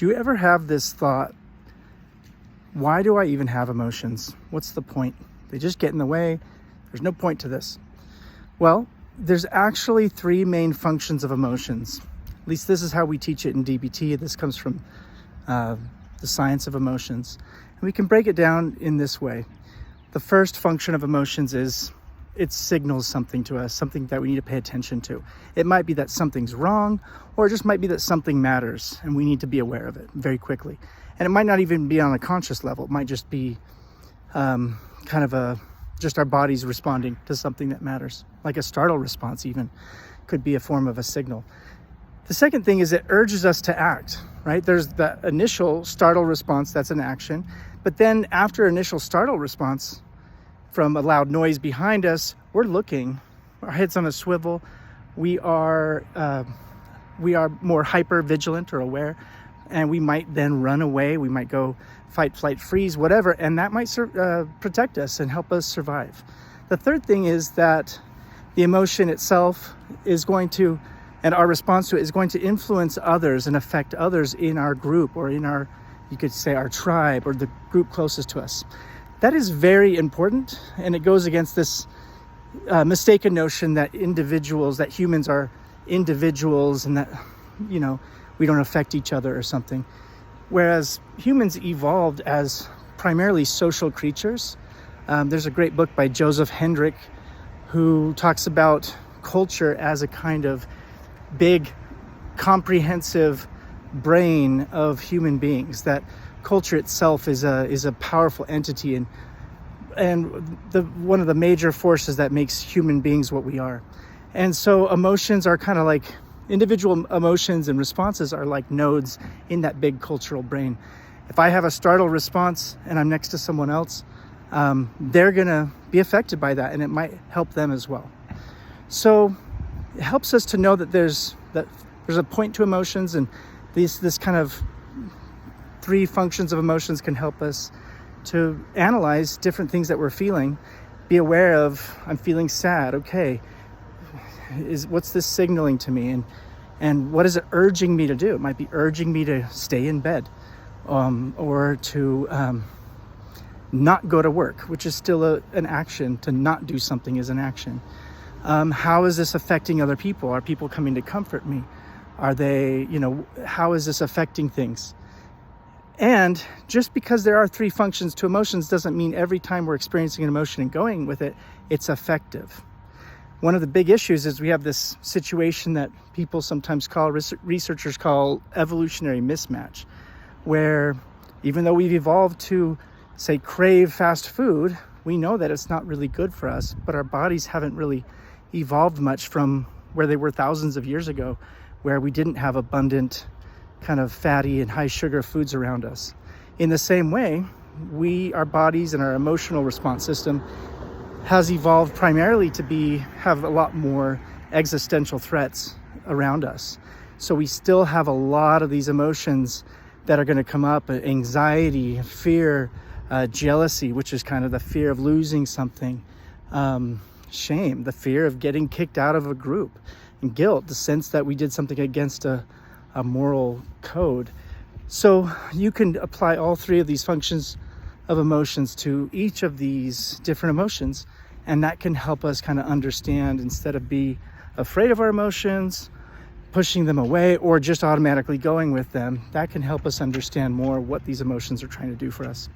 Do you ever have this thought, why do I even have emotions? What's the point? They just get in the way. There's no point to this. Well, there's actually three main functions of emotions. At least this is how we teach it in DBT. This comes from the science of emotions. And we can break it down in this way. The first function of emotions is it signals something to us, something that we need to pay attention to. It might be that something's wrong, or it just might be that something matters and we need to be aware of it very quickly. And it might not even be on a conscious level. It might just be just our bodies responding to something that matters, like a startle response even could be a form of a signal. The second thing is it urges us to act, right? There's the initial startle response, that's an action. But then after initial startle response from a loud noise behind us, we're looking, our head's on a swivel. We are more hyper vigilant or aware, and we might then run away. We might go fight, flight, freeze, whatever, and that might protect us and help us survive. The third thing is that the emotion itself is going to, and our response to it is going to influence others and affect others in our group or in our, you could say, our tribe or the group closest to us. That is very important, and it goes against this mistaken notion that humans are individuals and that, we don't affect each other or something. Whereas humans evolved as primarily social creatures. There's a great book by Joseph Hendrick who talks about culture as a kind of big, comprehensive brain of human beings, that culture itself is a powerful entity and one of the major forces that makes human beings what we are. And so emotions are kind of like, individual emotions and responses are like nodes in that big cultural brain. If I have a startle response and I'm next to someone else, they're gonna be affected by that, and it might help them as well. So it helps us to know that there's a point to emotions, and this kind of three functions of emotions can help us to analyze different things that we're feeling. Be aware of, I'm feeling sad. Okay, what's this signaling to me, and what is it urging me to do? It might be urging me to stay in bed, or to not go to work, which is still an action. To not do something is an action. How is this affecting other people? Are people coming to comfort me? Are they, how is this affecting things? And just because there are three functions to emotions doesn't mean every time we're experiencing an emotion and going with it, it's effective. One of the big issues is we have this situation that people sometimes researchers call evolutionary mismatch, where even though we've evolved to, say, crave fast food, we know that it's not really good for us, but our bodies haven't really evolved much from where they were thousands of years ago, where we didn't have abundant kind of fatty and high sugar foods around us. In the same way, our bodies and our emotional response system has evolved primarily to have a lot more existential threats around us. So we still have a lot of these emotions that are going to come up: anxiety, fear, jealousy, which is kind of the fear of losing something, shame, the fear of getting kicked out of a group, and guilt, the sense that we did something against a moral code. So you can apply all three of these functions of emotions to each of these different emotions, and that can help us kind of understand, instead of be afraid of our emotions, pushing them away, or just automatically going with them. That can help us understand more what these emotions are trying to do for us.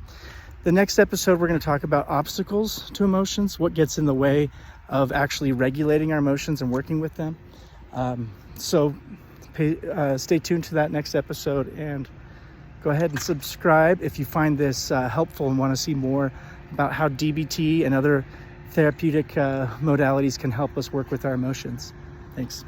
The next episode, we're going to talk about obstacles to emotions, what gets in the way of actually regulating our emotions and working with them. Stay tuned to that next episode, and go ahead and subscribe if you find this helpful and want to see more about how DBT and other therapeutic modalities can help us work with our emotions. Thanks.